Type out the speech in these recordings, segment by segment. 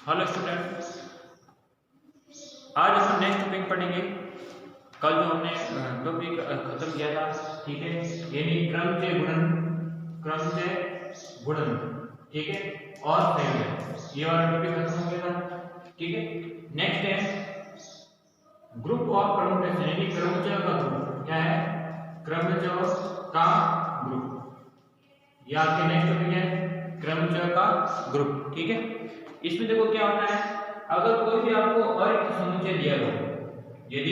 Hello student, आज हम next topic पढ़ेंगे। कल जो हमने टॉपिक खत्म किया था, ठीक है, यानी क्रम से गुणन, ठीक है, और फैक्टर, ये वाला टॉपिक खत्म हो गया था, ठीक है। नेक्स्ट है ग्रुप ऑफ परमुटेशन, यानी क्रमचय का ग्रुप। क्या है? क्रमचय का ग्रुप। ये आपके नेक्स्ट टॉपिक है क्रमचय का ग्रुप, ठीक है। इसमें देखो क्या होता है, अगर कोई भी आपको अरिक्त समुच्चय दिया हो, यदि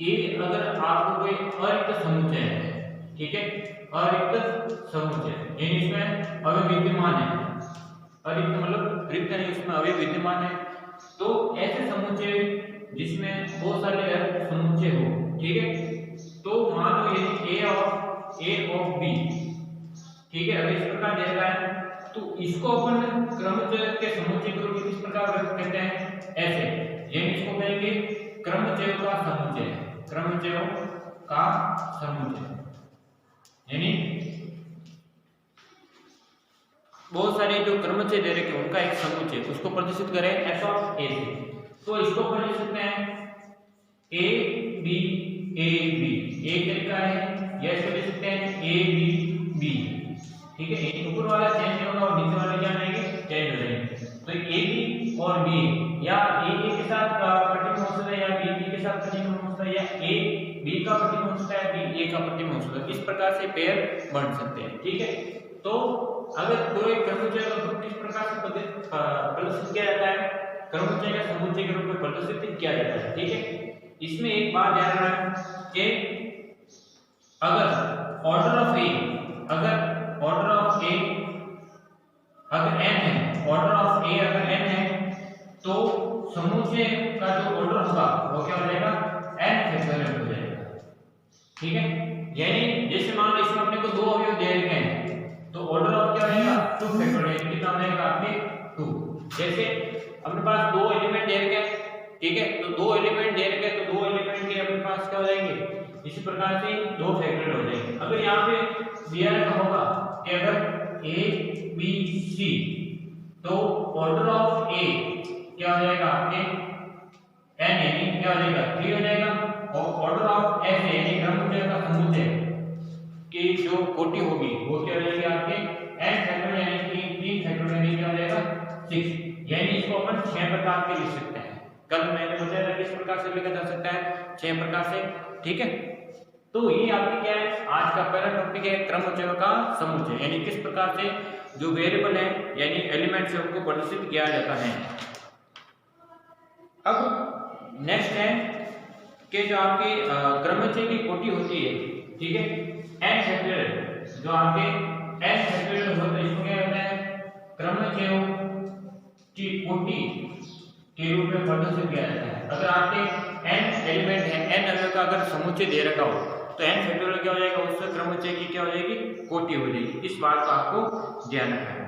ये अगर आपको कोई अरिक्त समुच्चय है, ठीक है, अरिक्त समुच्चय यानी इसमें अवयव विद्यमान है, अरिक्त मतलब रिक्त नहीं, इसमें अवयव विद्यमान है, तो ऐसे समुच्चय जिसमें बहुत सारे अरिक्त समुच्चय हो, ठीक है, तो मान लो यदि ए ऑफ बी, ठीक है, अगर इस प्रकार दिया गया है तो इसको अपन क्रमचय के समुच्चय के रूप में किस प्रकार व्यक्त करते हैं? ऐसे, यानी इसको कहेंगे क्रमचय का समुच्चय, क्रमचय का समुच्चय, यानी बहुत सारे जो क्रमचय दे रखे उनका एक समुच्चय, उसको प्रदर्शित करें एस ऑफ ए से, तो इसको पढ़ सकते हैं ए बी, एक तरीका है, या इसको लिख सकते हैं ए बी, ठीक है। ऊपर वाला चेंज होगा और नीचे वाले क्या रहेंगे? चेंज हो जाएंगे। तो ए बी और बी, या ए के साथ प्रतिबिंब हो सकता है, या बी के साथ प्रतिबिंब हो सकता है, या ए बी का प्रतिबिंब हो सकता है, बी ए का प्रतिबिंब हो सकता है। इस प्रकार से पेयर बन सकते हैं, ठीक है। तो अगर कोई क्रमचय का ग्रुप किस प्रकार से प्रदर्शित किया जाता है? क्रमचय का समुच्चय के रूप में प्रदर्शित किया जाता है, ठीक है। इसमें एक बात ध्यान रखना कि अगर ऑर्डर ऑफ ए, अगर n है, ऑर्डर ऑफ ए अगर n है, तो समुच्चय का जो ऑर्डर होगा वो क्या हो जाएगा? n फैक्टोरियल हो जाएगा, ठीक है। यानी जैसे मान लो इसमें अपने को दो अवयव दे रखे हैं, तो ऑर्डर ऑफ क्या रहेगा? 2 फैक्टोरियल, कितना हो जाएगा आपके 2। जैसे अपने पास दो एलिमेंट दे रखे हैं, ठीक है, तो दो एलिमेंट दे रखे हैं, तो दो एलिमेंट के अपने पास क्या हो जाएंगे? इसी प्रकार से 2 फैक्टोरियल हो जाएंगे। अगर यहाँ पे दिया होगा कि अगर ए बी सी, तो ऑर्डर ऑफ ए क्या हो जाएगा आपके n, यानी क्या हो जाएगा 3 हो जाएगा, और ऑर्डर ऑफ एस यानी क्रमचय का समुच्चय की जो कोटि होगी वो क्या हो जाएगी आपके n फैक्टोरियल, यानी 3 फैक्टोरियल, यानी क्या हो जाएगा 6। यानी इसको अपन 6 प्रकार के लिख सकते हैं। कल मैंने बताया था किस प्रकार से लिखा जा सकता है, 6 प्रकार से, ठीक है। तो ये आपके क्या है, आज का पहला टॉपिक है क्रमचय का समुच्चय, यानी किस प्रकार से जो वेरिएबल है यानी एलिमेंट्स है उनको प्रदर्शित किया जाता है। अब नेक्स्ट है कि जो आपके क्रमचय की कोटि होती है, ठीक है, n फैक्टोरियल, जो आपके n फैक्टोरियल होता है, इसको क्या कहते हैं? क्रमचय की कोटि के रूप में प्रदर्शित किया जाता है। अगर आपके n एलिमेंट है, n अवयव का अगर समुच्चय दे रखा हो, तो n फैक्टोरियल क्या हो जाएगा? उससे क्रमचय की क्या हो जाएगी? कोटि हो जाएगी। इस बात का आपको ध्यान रखना है।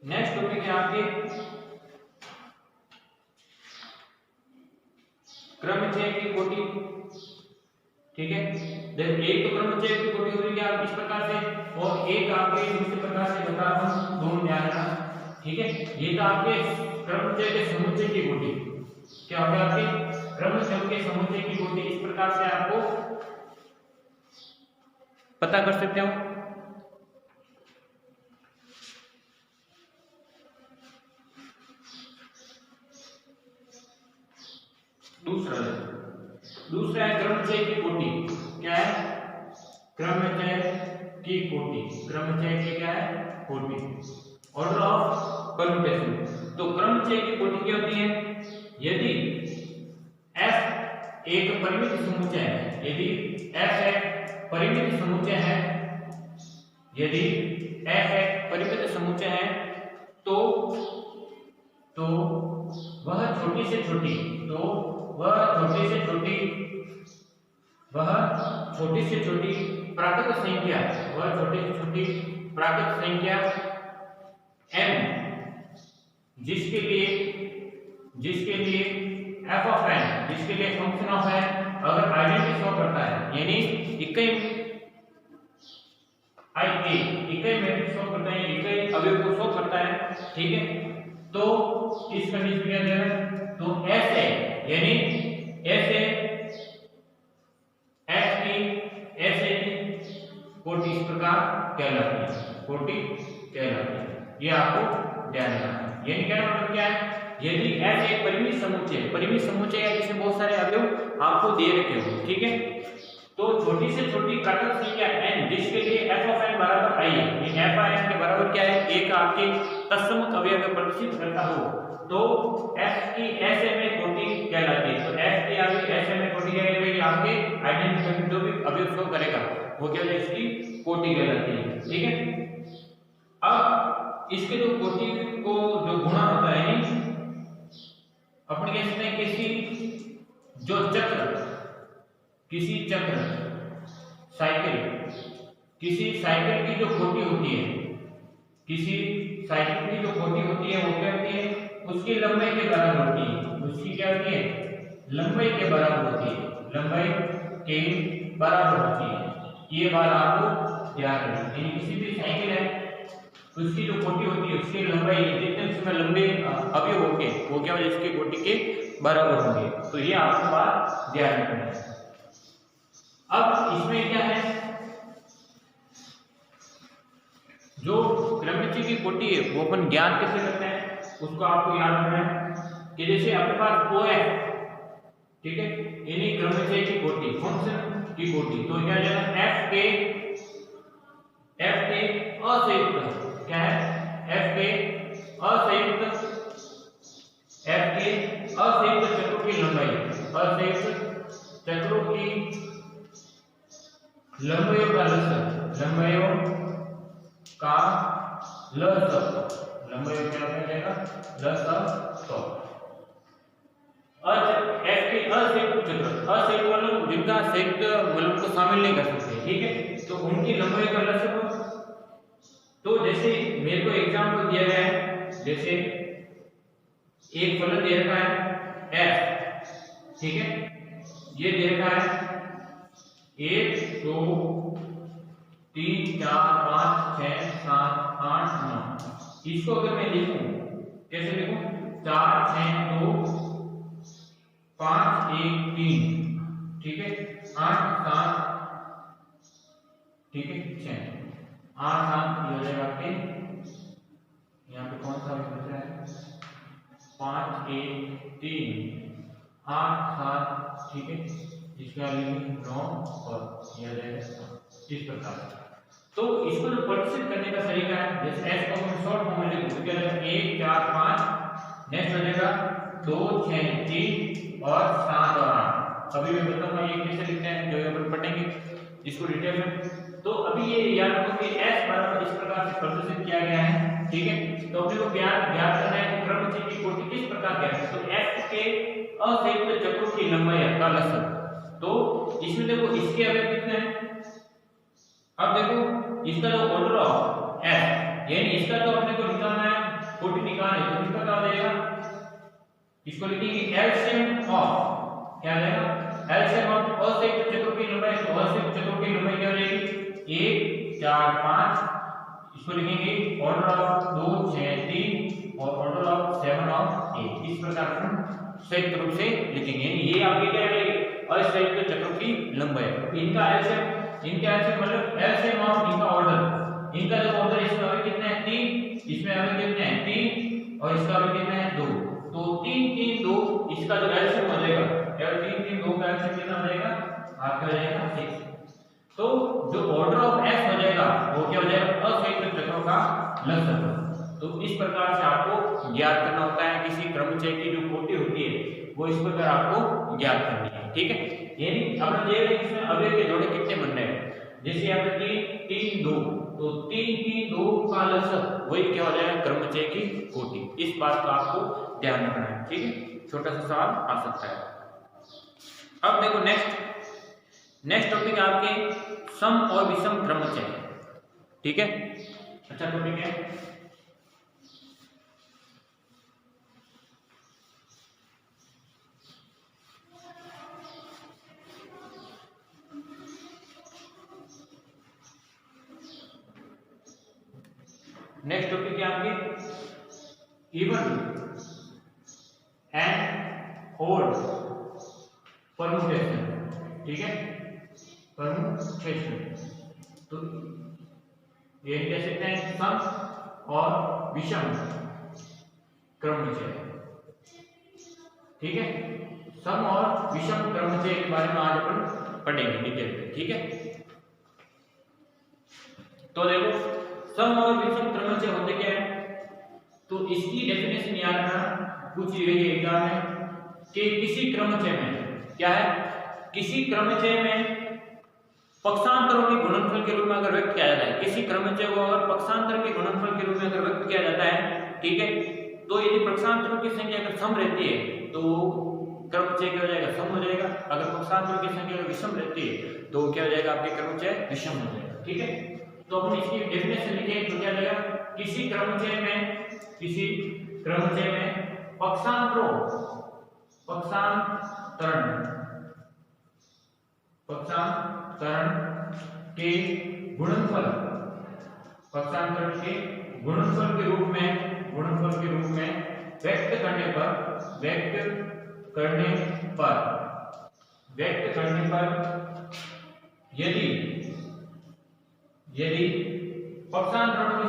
नेक्स्ट टॉपिक है आपके क्रमचय की कोटि, ठीक है। देखो एक तो क्रमचय की कोटि हो रही है इस प्रकार से, और एक आपके दूसरे प्रकार से बता रहा हूं, दोनों ध्यान रखना, ठीक है। ये तो आपके क्रमचय के समुच्चय की कोटि, क्या होगा आपके क्रमचय के समुच्चय की कोटि, इस प्रकार से आपको पता कर सकते हो। दूसरा है क्रमचय की कोटि। क्या है? क्रमचय की कोटि, क्रमचय की क्या है? कोटि, ऑर्डर ऑफ परम्यूटेशन। तो क्रमचय की कोटि क्या होती है? यदि f एक परिमित समुच्चय है, यदि f एक परिमित समुच्चय है, यदि f एक परिमित समुच्चय है, तो वह छोटी से छोटी प्राकृत संख्या m, जिसके लिए f ऑफ n, जिसके लिए फंक्शन ऑफ n अगर आइडेंटिटी शो करता है, यानी इकाई आई ए इकाई मैट्रिक्स शो करता है, इकाई अवयव को शो करता है, ठीक है। तो इस कंडीशन में क्या देगा, तो एस है यानी एस है एस की कोटि इस प्रकार कहलाती है, कोटि कहलाती है। ये आपको ध्यान रखना है। यानी क्या मतलब क्या है, यदि एस एक परिमित समुच्चय है जिसमें बहुत सारे अवयव आपको दे रखे हो, ठीक है, तो छोटी से छोटी घातांक संख्या n जिसके लिए f of n बराबर i है, ये f of n के बराबर क्या है, एक आपके तत्सम अवयव में प्रदर्शित करता हो तो f की ऐसे में कोटि कहलाती है। तो f की आपकी ऐसे में कोटि कहलाएगी, आपके आइडेंटिटी जो भी अवयव शो करेगा वो क्या है, इसकी कोटि कहलाती है, ठीक है। अब इसके जो कोटि को जो गुणा होता है यानी अपन कह सकते हैं किसी चक्र साइकिल की जो कोटि होती है, किसी साइकिल की जो कोटि होती है वो क्या होती है, उसकी लंबाई के बराबर होती है। उसकी क्या होती है, लंबाई के बराबर होती है, लंबाई के बराबर होती है। ये बात आपको ध्यान रखनी है। किसी भी साइकिल है उसकी जो कोटि होती है उसकी लंबाई जितने उसमें लंबे अवयव होंगे वो क्या होगा, इसकी कोटि के बराबर होंगे। तो ये आपको बात ध्यान रखनी है। अब इसमें क्या है, जो क्रमचय की कोटि है वो अपन ज्ञात कैसे करते हैं, उसको आपको याद रखना है कि जैसे आपके पास ओ है, ठीक है, यानी क्रमचय की कोटि, फंक्शन की कोटि, तो क्या जाएगा एफ के असंयुक्त, क्या है, एफ के असंयुक्त चक्रों की लंबाई, असंयुक्त चक्रों की लंबाइयों का लसक, लंबाइयों का लसक, लंबाइयों क्या हो जाएगा, लसक। तो एफ के असंयुक्त चक्र, असंयुक्त मतलब जिनका संयुक्त मतलब को शामिल नहीं कर सकते, ठीक है, तो उनकी लंबाई का लसक। तो जैसे मेरे को एग्जांपल दिया गया है, जैसे एक फलन दे रखा है f, ठीक है, ये दे रखा है 1 2 3 4 5 6 7 8 9। इसको अगर मैं लिखूं, कैसे लिखूं, 4 6 2 5 1 3, ठीक है, 8 7, ठीक है, 6 8 7 हो जाएगा आपके, यहाँ पे कौन सा बच रहा है, 5 1 3 8 7, ठीक है, इसका लिमिट 9 और यह रहेगा इस प्रकार। तो इसको जो प्रदर्शित करने का तरीका है, जैसे s को हम शॉर्ट फॉर्म में लिखो तो क्या रहेगा 1 4 5, नेक्स्ट हो जाएगा 2 6 3 और 7 और 8। अभी मैं बताऊंगा ये कैसे लिखते हैं, जो अपन पढ़ेंगे इसको डिटेल में। तो अभी ये याद रखो कि s बराबर इस प्रकार से प्रदर्शित किया गया है, ठीक है। तो अपने को ज्ञात करना है कि क्रमचय की कोटि किस प्रकार क्या है, तो f के असंयुक्त चक्रों की लंबाई का लसक। तो इसमें देखो इसके अवयव कितने हैं, अब देखो इसका जो ऑर्डर ऑफ f यानी इसका जो अपने को निकालना है, कोटि निकालना है, तो इसका क्या हो जाएगा, इसको लिखेंगे एलसीएम ऑफ, क्या रहेगा, एलसीएम ऑफ असंयुक्त चक्रों की लंबाई। तो असंयुक्त चक्रों की लंबाई क्या हो जाएगी 1 4 5, इसको लिखेंगे ऑर्डर ऑफ 2 6 3 और ऑर्डर ऑफ 7 ऑफ 8। इस प्रकार हम संयुक्त रूप से लिखेंगे। ये आपके क्या है, असंयुक्त चक्रों की लंबाई। इनका एलसीएम मतलब एलसीएम ऑफ इनका ऑर्डर, इनका जो ऑर्डर इसमें अभी कितने हैं 3, इसमें अभी कितने हैं 3 और इसका अभी कितने हैं 2। तो 3 3 2, इसका जो एलसीएम हो जाएगा, या 3 3 2 का एलसीएम कितना हो जाएगा, आपका हो जाएगा 6। तो जो ऑर्डर ऑफ s हो जाएगा वो क्या हो जाएगा, असंयुक्त चक्रों का लसक। तो इस प्रकार से आपको ज्ञात करना होता है, किसी क्रमचय की जो कोटि होती है वो इस प्रकार आपको ज्ञात करनी है, ठीक है। यानी अब हम देख रहे हैं इसमें अवयव के जोड़े कितने बन रहे हैं, जैसे यहाँ पे 3 3 2, तो 3 3 2 का लसक वही क्या हो जाएगा, क्रमचय की कोटि। इस बात का आपको ध्यान रखना है, ठीक है, छोटा सा सवाल आ सकता है। अब देखो नेक्स्ट टॉपिक आपके सम और विषम क्रमचय, ठीक है, अच्छा टॉपिक है। नेक्स्ट टॉपिक है आपके इवन एंड ओड परमुटेशन, ठीक है, परमुटेशन। तो ये कह सकते हैं सम और विषम क्रमचय, ठीक है, सम और विषम क्रमचय के बारे में आज अपन पढ़ेंगे डिटेल में, ठीक है। तो देखो सम और विषम क्रमचय होते क्या है, तो इसकी डेफिनेशन याद रखना, पूछी गई एग्जाम में कि किसी क्रमचय में क्या है, किसी क्रमचय में पक्षांतरों के गुणनफल के रूप में अगर व्यक्त किया जाता है, किसी क्रमचय को अगर पक्षांतर के गुणनफल के रूप में अगर व्यक्त किया जाता है, ठीक है, तो यदि पक्षांतरों की संख्या अगर सम रहती है तो क्रमचय क्या हो जाएगा, सम हो जाएगा। अगर पक्षांतरों की संख्या अगर विषम रहती है तो क्या हो जाएगा, आपके क्रमचय विषम हो जाएगा, ठीक है। तो अपन इसकी डेफिनेशन लिखें तो क्या जाएगा, किसी क्रमचय में पक्षांतरण के गुणनफल के रूप में व्यक्त करने पर यदि पक्षांतरणों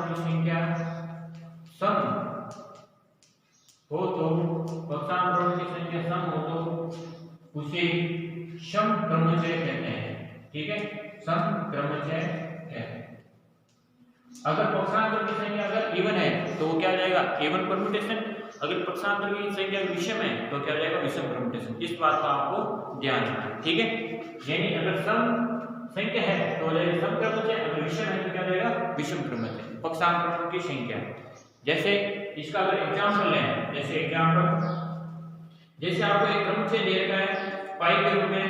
की संख्या सम हो तो उसे सम क्रमचय कहते हैं, ठीक है, सम क्रमचय कहते हैं। अगर पक्षांतर की संख्या अगर इवन है तो वो क्या हो जाएगा, इवन परम्यूटेशन। अगर पक्षांतर की संख्या विषम है तो क्या हो जाएगा, विषम परम्यूटेशन। इस बात का आपको ध्यान रखना है, ठीक है। यानी अगर सम संख्या है तो हो जाएगा सम क्रमचय, अगर विषम है तो क्या हो जाएगा, विषम क्रमचय। पक्षांतरों की संख्या, जैसे इसका अगर एग्जांपल लें, जैसे आपको एक क्रमचय दे रखा है पाई के रूप में,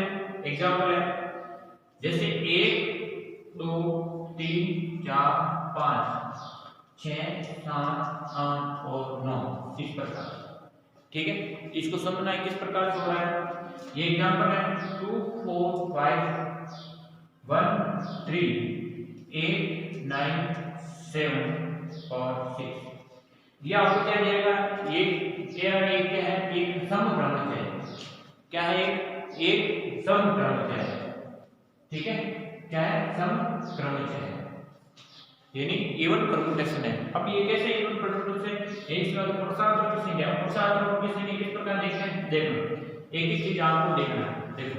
एग्जांपल है जैसे 1 2 3 4 5 6 7 8 और 9 इस प्रकार, ठीक है। इसको समझना है किस प्रकार से हो रहा है। ये एग्जांपल है 2 4 5 1 3 8 9 7 और 6। ये आपको क्या देगा, क्या है, एक सम क्रमचय है। क्या है, एक सम क्रमचय है, ठीक है, क्या है, सम क्रमचय है, यानी इवन परम्यूटेशन है। अब ये कैसे इवन परम्यूटेशन, इसमें अगर पक्षांतरों की संख्या किस प्रकार देखते हैं, देखो एक चीज आपको देखना है। देखो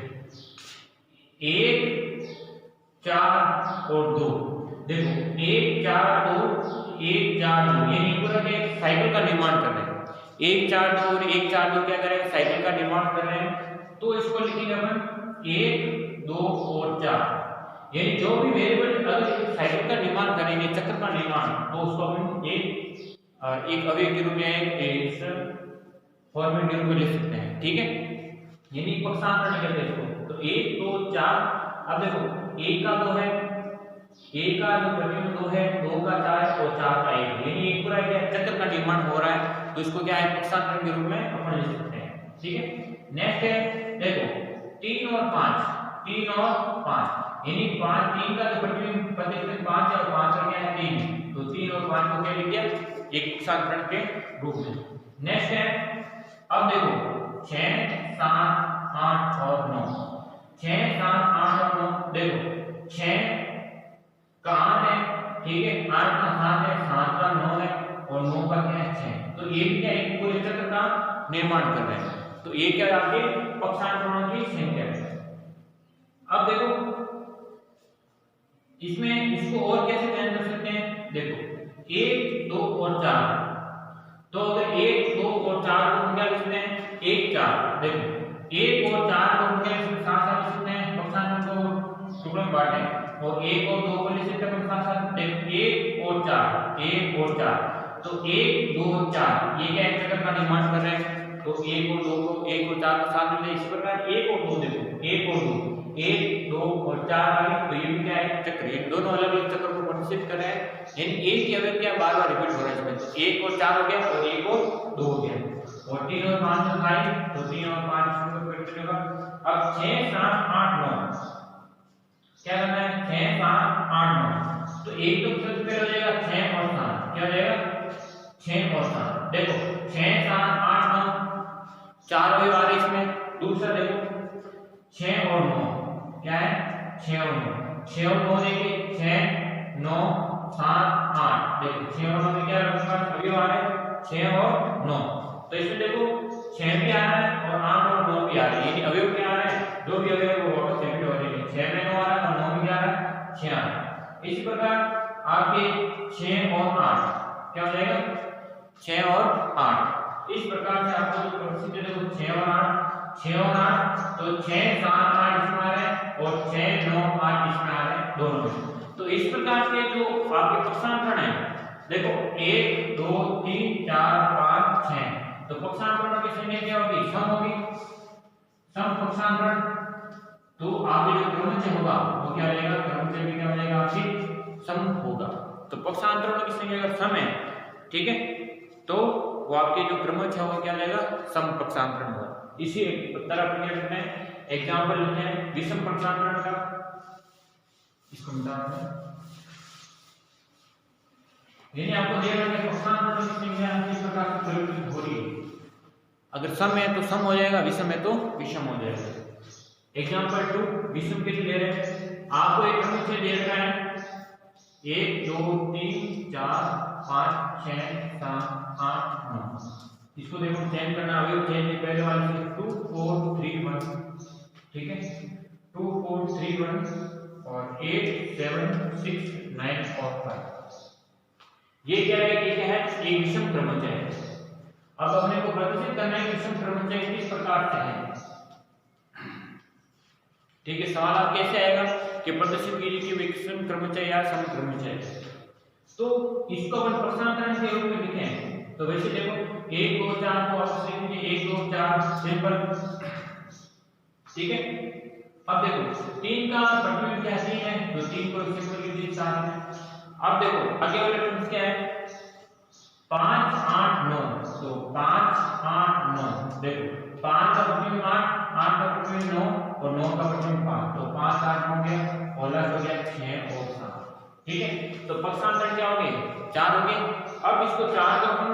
1 4 और 2, देखो 1 4 2 1 4 2, यानी पूरा एक साइकिल का निर्माण कर रहे हैं। 1 4 2 और 1 4 2 क्या कर रहे हैं, साइकिल का निर्माण कर रहे हैं। तो इसको लिखेंगे अपन 1 2 और 4, यानी जो भी वेरिएबल अगर साइकिल का निर्माण करेंगे, चक्र का निर्माण, तो उसको अपन एक अवयव के रूप में, एक फॉर्मेट के रूप में ले सकते हैं, ठीक है। यानी पक्षांतर नहीं करते इसको। तो 1 2 4, अब देखो 1 का 2 है, 1 का जो प्रतिबिंब 2 है, 2 का 4 और 4 का 1, यानी एक पूरा क्या चक्र का निर्माण हो रहा है। तो इसको क्या है, पक्षांतर के रूप में अपन ले सकते हैं, ठीक है। नेक्स्ट है देखो 3 और 5, यानी 3 का जो प्रतिबिंब 5 है और 5 का क्या है 3, तो 3 और 5 को क्या लिख दिया, एक पक्षांतर के रूप में। नेक्स्ट है अब देखो 6 7 8 और 9, 6 7 8 और 9, देखो 6 का 8 है, ठीक है, 8 का 7 है, 7 का 9 है और 9 का क्या है 6। तो ये भी क्या एक पूरे चक्र का निर्माण कर रहे हैं। तो ये क्या आपके पक्षांतरों की संख्या है। अब देखो इसमें इसको और कैसे ध्यान कर सकते हैं, देखो 1 2 और 4, तो अगर 1 2 और 4 को क्या लिख सकते हैं, 1 4, देखो 1 और 4 को क्या साथ साथ लिख सकते हैं, पक्षांतरों को टुकड़ों में बांटें और 1 और 2 को लिख सकते हैं साथ साथ, देखो 1 और 4, तो 1 2 4, ये क्या एक चक्र का निर्माण कर रहे हैं। तो 1 और 2 को 1 और 4 को साथ में इस प्रकार 1 और 2, देखो 1 और 2, 1 2 और 4 आ गए, तो ये भी क्या है चक्र, ये दोनों अलग अलग चक्र को प्रदर्शित कर रहे हैं। यानी एक ही अवयव क्या बार बार रिपीट हो रहा है इसमें। तो 1 और 4 हो गया और 1 और 2 हो गया, और 3 और 5 तो 3 और 5 परिवर्तन होगा। अब 6 7 8 9 क्या करना है, 6 7 8 9, तो एक तो सबसे पहले हो जाएगा 6 और 7, क्या हो जाएगा 6 और 7, देखो 6 7 8 9 चार अवयव आ रहे इसमें। दूसरा देखो 6 और 9 क्या है, 6 और 9, 6 और 9 देखिए 6 9 7 8, देखो 6 और 9 में क्या अवयव आ रहे हैं, 6 और 9, तो इसमें देखो 6 भी आ रहा है और 8 और 9 भी आ रहे हैं, यानी अवयव क्या आ रहे हैं, जो भी अवयव वो वापस रिपीट हो रहे हैं, 6 में 9 आ रहा है और 9 में क्या आ रहा है, 6 आ रहा है। इसी प्रकार आपके 6 और 8 क्या हो जाएगा, 6 और 8, इस प्रकार से आपको जो परिस्थिति देखो 6 और 8 तो 6 7 8 इसमें आ रहे हैं और 6 9 8 इसमें आ रहे हैं दोनों में। तो इस प्रकार से जो आपके पक्षांतरण है देखो 1 2 3 4 5 6, तो पक्षांतरणों की संख्या क्या होगी, सम होगी, सम पक्षांतरण। तो आपके जो क्रमचय होगा वो क्या हो जाएगा, क्रमचय भी क्या हो जाएगा आपकी सम होगा। तो पक्षांतरणों की संख्या अगर सम है, ठीक है, तो वो आपके जो क्रमचय होगा क्या हो जाएगा, सम पक्षांतरण होगा। इसी तरह अपन क्या करते हैं, एग्जांपल लेते हैं विषम पक्षांतरण का, इसको मिटा दें, यानी आपको दिया गया है पक्षांतरण की संख्या इस प्रकार से परिवर्तित हो रही है, अगर सम है तो सम हो जाएगा, विषम है तो विषम हो जाएगा। एग्जांपल 2 विषम के लिए ले रहे हैं, आपको एक क्रमचय दे रखा है 1 2 3 4 5 6 7 8 9, इसको देखो चेंज करना, अवयव चेंज पहले वाले से 2 4 3 1, ठीक है 2 4 3 1 और 8 7 6 9 और 5, ये क्या है, ये क्या है, एक विषम क्रमचय है। अब अपने को प्रदर्शित करना है विषम क्रमचय किस प्रकार से है, ठीक है, सवाल आप कैसे आएगा कि प्रदर्शित कीजिए कि विषम क्रमचय या सम क्रमचय, तो इसको अपन पक्षांतरण के रूप में लिखें। तो वैसे देखो 1 2 4 को आप लिखेंगे 1 2 4 सिंपल, ठीक है। अब देखो 3 का प्रतिबिंब क्या है, तो 3 को सिंपल लीजिए 4 में। अब देखो आगे वाले टर्म्स क्या है, 5 8 9, तो 5 8 9, देखो 5 का प्रतिबिंब 8 8 का प्रतिबिंब 9 और 9 का प्रतिबिंब 5, तो 5 8 हो गया और लग हो गया 6 और 7, ठीक है। तो पक्षांतरण क्या हो गए, 4 हो गए। अब इसको 4 को अपन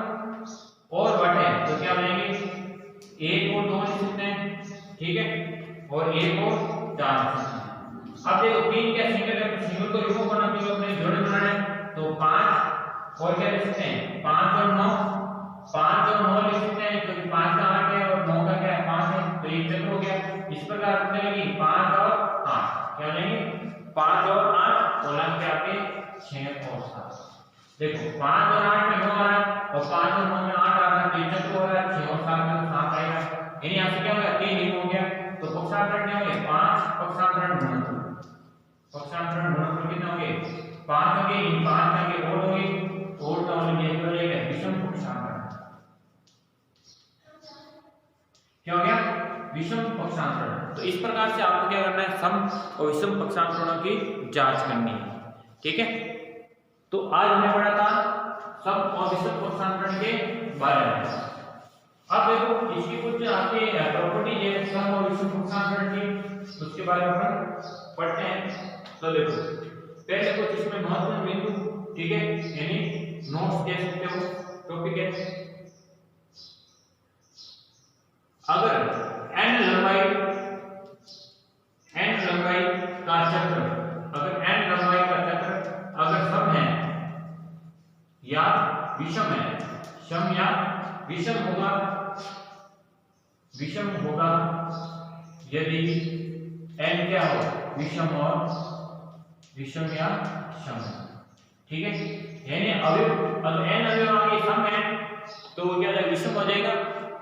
और बांटे तो क्या हो जाएंगे, 1 और 2 लिख सकते हैं, ठीक है, और 1 और 4 लिख सकते हैं। अब देखो 3 क्या सिंगल है, सिंगल को रिमूव करना तो अपने जोड़े बनाना है, तो 5 और क्या लिख सकते हैं 5 और 9, 5 और 9 लिख सकते हैं क्योंकि 5 का 8 है और 9 का क्या है 5 है, तो ये चक्र हो गया। इस प्रकार बनेगी 5 और 8, क्या हो जाएंगे 5 और 8 और लग के आपके 6 और 7, देखो 5 और 8 में 9 आ रहा है और 5 और 9 में 8 आ रहा है, तो ये चक्र हो रहा है 6 और 7 में 7 आएगा, यानी यहां से क्या हो गया 3 ही हो गया। तो पक्षांतरण क्या हो गया 5 पक्षांतरण गुणनफल, पक्षांतरण गुणनफल कितना हो गया 5 हो गए, इन 5 का के और हो गए, और का होने ये हो जाएगा विषम पक्षांतरण, क्या हो गया विषम पक्षांतरण। तो इस प्रकार से आपको क्या करना है, सम और विषम पक्षांतरणों की जांच करनी है, ठीक है। तो आज हमने पढ़ा था सम और विषम पक्षांतरण के बारे में। अब देखो इसकी कुछ आपके प्रॉपर्टी है सम और विषम पक्षांतरण की, उसके बारे में अपन पढ़ते हैं। तो देखो पहले कुछ इसमें महत्वपूर्ण बिंदु, ठीक है, यानी नोट्स कह सकते हो, टॉपिक है, अगर n लंबाई का चक्र, अगर n लंबाई का चक्र अगर सम है या विषम है, सम या विषम होगा यदि n क्या हो विषम और विषम या सम, ठीक है, यानी अवयव अगर n अवयव आगे सम है तो वो क्या हो जाएगा विषम हो जाएगा,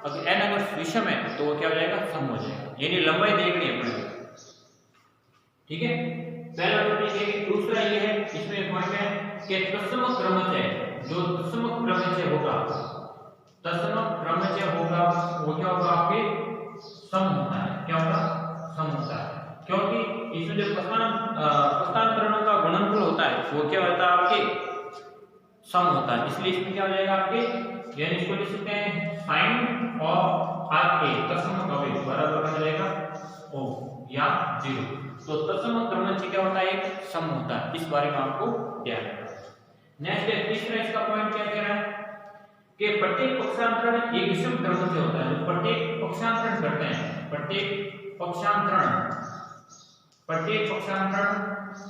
अगर n अगर विषम है तो वो क्या हो जाएगा सम हो जाएगा, यानी लंबाई देखनी है अपने, ठीक है। पहला टॉपिक है। दूसरा ये है, इसमें पॉइंट है कि तत्सम क्रमचय, जो तत्सम क्रमचय होगा वो क्या होगा आपके सम होता है, क्या होगा सम होता है, क्योंकि इसमें जो पक्षांतरणों का गुणनफल होता है वो क्या होता है आपके सम होता है, इसलिए इसमें क्या हो जाएगा आपके, यानी इसको लिख सकते हैं sin ऑफ r a तत्सम अवयव बराबर हो जाएगा 0। तो तत्सम क्रमच क्या होता है, एक सम होता है। इस बारे में आपको ध्यान रखना है। नेक्स्ट है तीसरा, इसका पॉइंट क्या कह रहा है कि प्रत्येक पक्षांतरण एक विषम क्रमच होता है। जो प्रत्येक पक्षांतरण करते हैं, प्रत्येक पक्षांतरण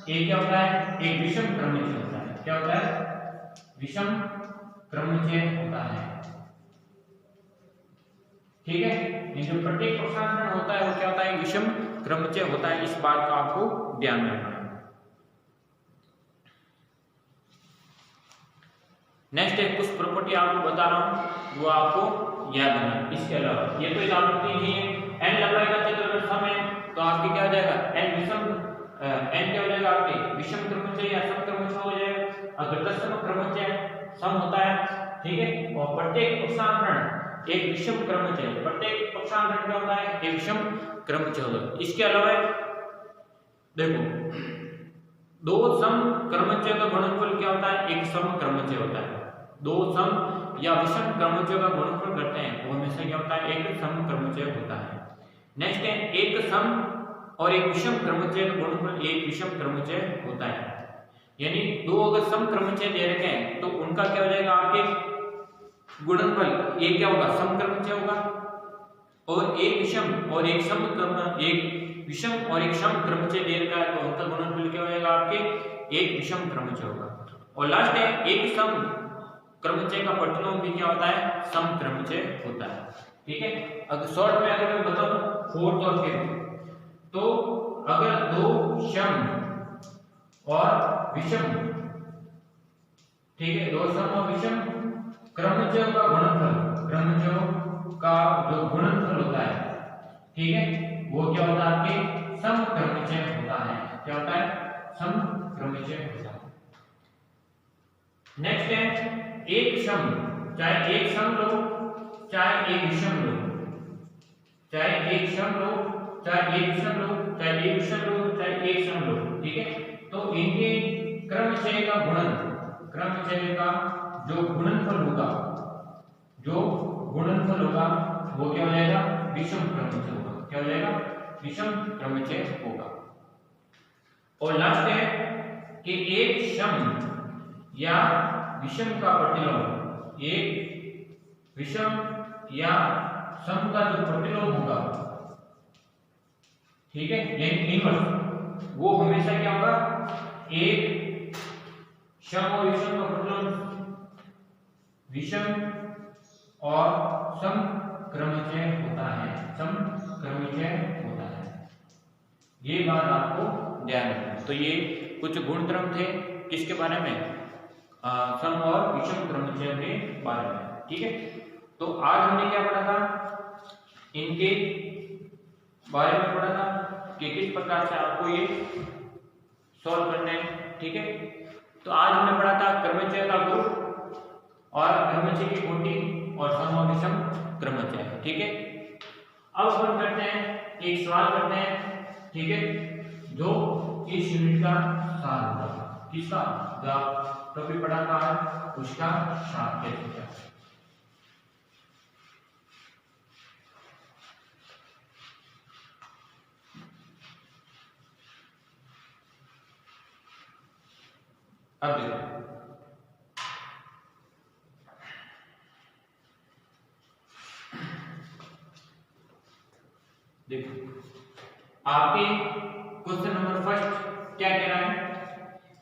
एक क्या होता है, एक विषम क्रमच होता है। क्या होता है, विषम क्रमच होता है। ठीक है, ये जो प्रत्येक पक्षांतरण होता है वो क्या होता है, विषम क्रमच होता है। इस बात का आपको ध्यान रखना है। नेक्स्ट है कुछ प्रॉपर्टी आपको बता रहा हूं, वो आपको याद रखना। इसके अलावा ये तो आकृति नहीं है, n लंबाई का चतुर्भुज सम है, तो आपके क्या हो जाएगा, n विषम n क्या हो जाएगा, आपके विषम क्रमच या सम क्रमच हो जाएगा। अगर तत्सम क्रमच सम होता है, ठीक है, और प्रत्येक पक्षांतरण एक विषम क्रमच है। प्रत्येक पक्षांतरण क्या होता है, एक विषम क्रमच होता है। इसके अलावा देखो, दो सम क्रमच का गुणनफल क्या होता है, एक सम क्रमच होता है। दो सम या विषम क्रमचों का गुणनफल करते हैं वो हमेशा क्या होता है, एक सम क्रमच होता है। नेक्स्ट है एक सम और एक विषम क्रमच का गुणनफल एक विषम क्रमच होता है। यानी दो अगर सम क्रमच दे रखे हैं तो उनका क्या हो जाएगा, आपके गुणनफल एक क्या होगा, सम क्रमच होगा, और एक विषम और एक सम एक विषम और एक सम क्रमच दे रखा है तो उनका गुणनफल क्या हो जाएगा, आपके एक विषम क्रमच होगा। और लास्ट है एक सम क्रमच का प्रतिलोम भी क्या होता है, सम क्रमच होता है। ठीक है, अगर शॉर्ट में अगर मैं बताऊं फोर्थ और फिफ्थ, तो अगर दो सम और विषम, ठीक है, दो सम और विषम क्रमचों का गुणनफल, क्रमचों का जो गुणनफल होता है, ठीक है, वो क्या होता है, आपके सम क्रमच होता है। क्या होता है, सम क्रमच होता है। नेक्स्ट है एक सम, चाहे एक सम लो चाहे एक विषम लो, चाहे एक सम लो चाहे एक विषम लो, चाहे एक विषम लो चाहे एक सम लो, ठीक है, तो इनके क्रमचय का गुणन, क्रमचय का जो गुणनफल होगा, जो गुणनफल होगा वो क्या हो जाएगा, विषम क्रमचय होगा। क्या हो जाएगा, विषम क्रमचय होगा। और लास्ट है कि एक सम या विषम का प्रतिलोम, एक विषम या सम का जो प्रतिलोम होगा, ठीक है, यानी इनवर्स, वो हमेशा क्या होगा, एक सम और विषम का प्रतिलोम विषम और सम क्रमचय होता है, सम क्रमचय होता है। ये बात आपको ध्यान रखना। तो ये कुछ गुणधर्म थे किसके बारे में, सम और विषम क्रमचय के बारे में। ठीक है, तो आज हमने क्या पढ़ा था, इनके बारे में पढ़ा था कि किस प्रकार से आपको ये सॉल्व करना है। ठीक है, तो आज हमने पढ़ा था क्रमचय का ग्रुप और क्रमचय की कोटि और सम और विषम क्रमचय। ठीक है, अब हम करते हैं एक सवाल करते हैं, ठीक है, जो इस यूनिट का सार होगा। किसका, जो टॉपिक पढ़ा था उसका सार कैसे क्या। अब देखो आपके क्वेश्चन नंबर फर्स्ट क्या कह रहा है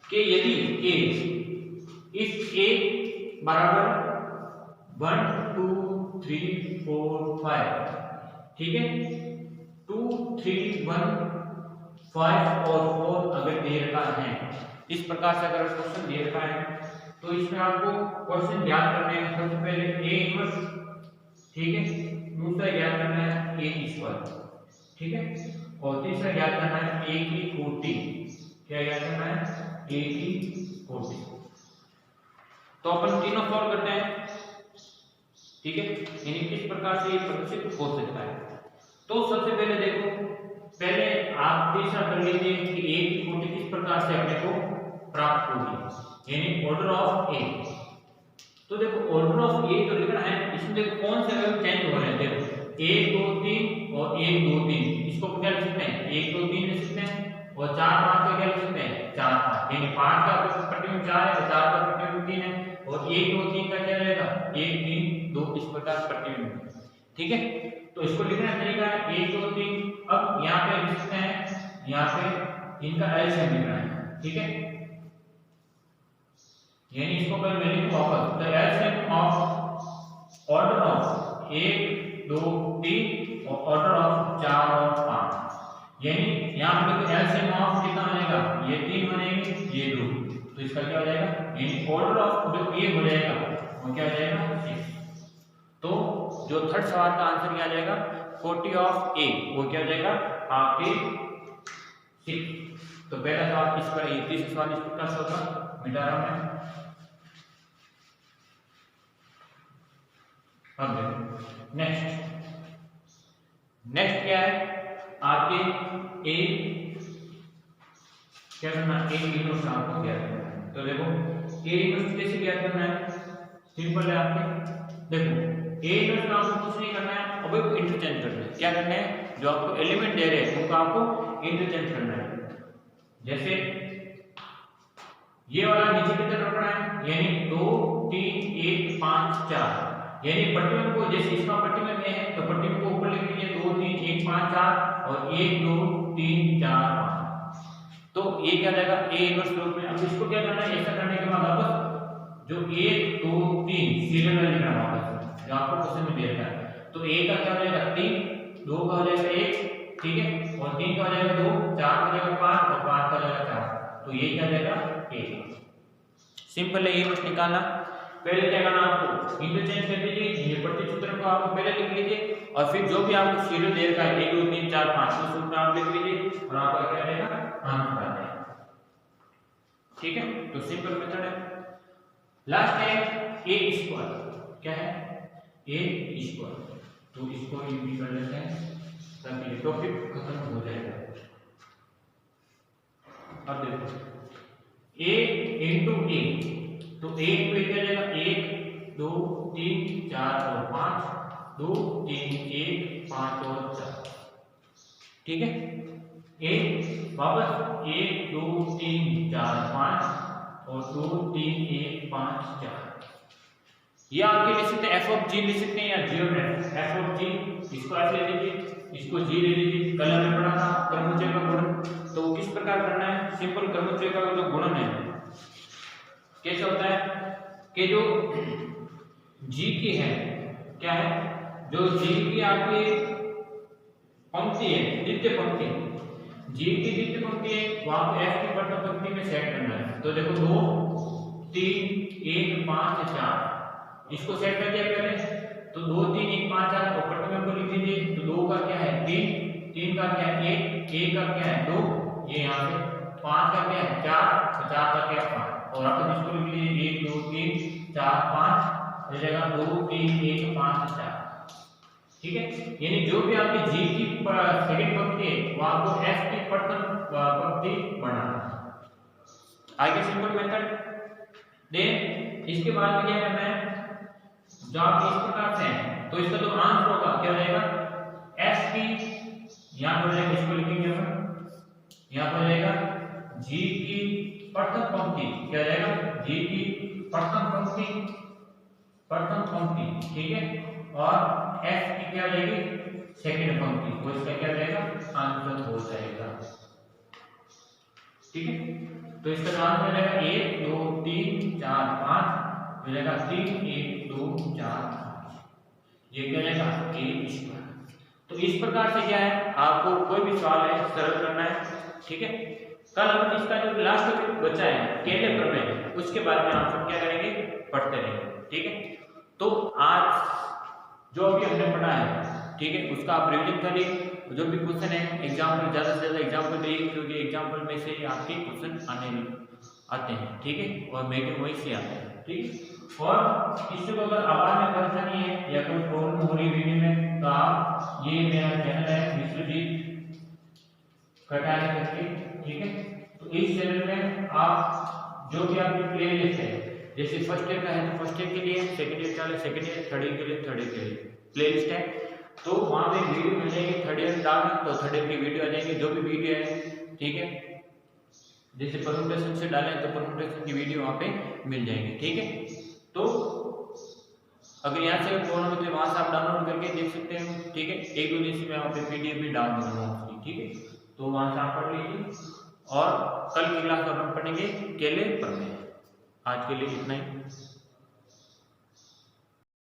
कि यदि ए बराबर 1 2 3 4 5, ठीक है, 2 3 1 5 और 4 अगर दे रखा है, इस प्रकार से अगर क्वेश्चन दे रखा है तो इसमें आपको क्वेश्चन याद करने हैं। सबसे पहले ए इनवर्स, ठीक है, दूसरा याद करना है ए की स्क्वायर, ठीक है, और तीसरा याद करना है ए की कोटि। क्या याद करना है, ए की कोटि। तो अपन तीनों सॉल्व करते हैं, ठीक है, यानी किस प्रकार से ये प्रदर्शित हो सकता है। तो सबसे पहले देखो, पहले आप तीसरा कर लीजिए कि ए की कोटि किस प्रकार से अपने को प्राप्त होगी, यानी ऑर्डर ऑफ ए। तो देखो ऑर्डर ऑफ ए जो लिखना है, इसमें देखो कौन से वैल्यू चेंज हो रहे हैं। देखो 1 2 3 और 1 2 3, इसको क्या लिख सकते हैं, 1 2 3 लिख और 4 5 को क्या लिख सकते हैं 4 5, यानी 5 का प्रतिबिंब 4 है और 4 का प्रतिबिंब 3 है, और 1 2 3 का क्या रहेगा 1 3 2, इस प्रकार प्रतिबिंब। ठीक है, तो इसको लिखने का तरीका है 1 2 3। अब यहाँ पे लिख सकते हैं, यहाँ पे इनका एलसीएम लिखना है। ठीक है, यानी इसको पहले मैं लिखूं वापस, the LCM of order of 1 2 3 और ऑर्डर ऑफ 4 और 5, यानी यहाँ पे देखो एलसीएम ऑफ कितना बनेगा, ये 3 बनेंगे, ये 2, तो इसका क्या हो जाएगा, यानी ऑर्डर ऑफ जो ए हो जाएगा वो क्या हो जाएगा 6। तो जो थर्ड सवाल का आंसर क्या आ जाएगा 40 ऑफ ए, वो क्या हो जाएगा आपके 6। तो पहला सवाल इस पर, तीसरा सवाल इस प्रकार से होगा, मिटा रहा हूं मैं। अब देखो नेक्स्ट क्या है आपके ए, क्या करना है, ए इनवर्स आपको ज्ञात करना है। तो देखो ए इनवर्स कैसे ज्ञात करना है, सिंपल है आपके, देखो ए इनवर्स में आपको कुछ नहीं करना है, अब इसको इंटरचेंज करना है। क्या करना है, जो आपको एलिमेंट दे रहे हैं उनको आपको इंटरचेंज करना है। जैसे ये वाला नीचे की तरफ रखना है, यानी 2 3 1 5 4, यानी प्रतिबिंब को जैसे इसका प्रतिबिंब है तो प्रतिबिंब को ऊपर लिख लीजिए 2 3 1 5 4 और 1 2 3 4 5, तो ये क्या जाएगा ए इनवर्स रूप में। अब इसको क्या करना है, ऐसा करने के बाद वापस जो 1 2 3 सीरियल में लिखना है वापस, जो आपको क्वेश्चन में दिया है। तो ए का क्या हो जाएगा 3, 2 का हो जाएगा 1, ठीक है, और 3 का हो जाएगा 2, 4 का हो जाएगा 5 और 5 का हो जाएगा 4, तो ये क्या जाएगा ए। सिंपल है ये बस निकालना। पहले क्या करना आपको इंटरचेंज कर दीजिए, ये प्रतिचित्रण को आपको पहले लिख लीजिए और फिर जो भी आपको सीरियल दे रखा है 1 2 3 4 5 उस सूत्र आप लिख लीजिए और आपका क्या रहेगा आंसर आ जाएगा। ठीक है, तो सिंपल मेथड है। लास्ट है ए स्क्वायर, क्या है ए स्क्वायर, तो इसको भी कर लेते हैं ताकि ये टॉपिक खत्म हो जाएगा। अब देखो a इंटू ए, तो a पे क्या जाएगा 1 2 3 4 और 5, 2 3 1 5 और 4, ठीक है। a वापस 1 2 3 4 5 और 2 3 1 5 4, ये आपके लिख सकते हैं एफ ऑफ जी लिख सकते हैं या जी ऑफ एफ ऑफ जी, इसको ऐसे ले लीजिए, इसको जी ले लीजिए। कल हमने पढ़ा था क्रमोच्चय का गुणन, तो किस प्रकार करना है, सिंपल क्रमोच्चय का जो गुणन है कैसे होता है कि जो जी की है क्या है, जो जी की आपकी पंक्ति है द्वितीय पंक्ति, जी की द्वितीय पंक्ति है वहां पे एफ की प्रथम पंक्ति में सेट करना है। तो देखो 2 3 1 5 4, इसको सेट कर दिया पहले, तो 2 3 1 5 4 और प्रथम को लिख दीजिए। तो 2 का क्या है 3, 3 का क्या है 1, 1 का क्या है 2, ये यहाँ से 5 का क्या है 4, 4 का क्या है 5, और आप इसको लिख लीजिए 1 2 3 4 5, हो जाएगा 2 3 1 5 4, ठीक है। यानी जो भी आपकी जी की सेकंड पंक्ति है वो आपको एफ की प्रथम पंक्ति बनाना है। आगे सिंपल मेथड। देन इसके बाद में क्या करना है, जो आप इस प्रकार से हैं तो इसका जो आंसर होगा क्या हो जाएगा एफ की, यहाँ पर जाएगा इसको लिखेंगे हम, यहाँ पर जाएगा जी की प्रथम पंक्ति, क्या हो जाएगा जी की प्रथम पंक्ति, ठीक है, और एफ की क्या हो जाएगी सेकंड पंक्ति, तो इसका क्या हो जाएगा आंसर हो जाएगा। ठीक है, तो इसका आंसर हो जाएगा 1 2 3 4 5, हो जाएगा 3 1 2 4 5, ये क्या जाएगा ए स्क्वायर। तो इस प्रकार से क्या है आपको कोई भी सवाल है सरल करना है। ठीक है, कल हम इसका जो लास्ट टॉपिक बचा है केले प्रमेय, उसके बारे में आप सब क्या करेंगे पढ़ते रहेंगे। ठीक है, तो आज जो भी हमने पढ़ा है ठीक है उसका आप रिवीजन करिए, जो भी क्वेश्चन है एग्जाम्पल ज्यादा से ज्यादा एग्जाम्पल दिए, क्योंकि एग्जाम्पल में से आपके क्वेश्चन आते हैं। ठीक है, और मेरे वही से आते हैं। ठीक है, और किसी को अगर आवाज में परेशानी है या कोई प्रॉब्लम हो रही वीडियो में तो आप ये मेरा चैनल है विश्वजीत कटारे करके, ठीक है, तो इस चैनल में आप जो भी आपकी प्लेलिस्ट है, जैसे फर्स्ट ईयर का है तो फर्स्ट ईयर के लिए, सेकंड ईयर का है सेकंड ईयर, थर्ड ईयर के लिए थर्ड ईयर के लिए प्लेलिस्ट है, तो वहां पे वीडियो मिल जाएगी। थर्ड ईयर डालना तो थर्ड ईयर की वीडियो आ जाएगी, जो भी वीडियो है ठीक है। जैसे परम्यूटेशन से डालें तो परम्यूटेशन की वीडियो वहाँ पे मिल जाएगी, ठीक है। तो अगर यहाँ से प्रॉब्लम है तो वहाँ से आप डाउनलोड करके देख सकते हैं, ठीक है। एक दो दिन से मैं वहाँ पे PDF भी डाल दूंगा नोट्स की, ठीक है। तो वहाँ से आप पढ़ लीजिए और कल की क्लास में अपन पढ़ेंगे केले पढ़ने। आज के लिए इतना ही।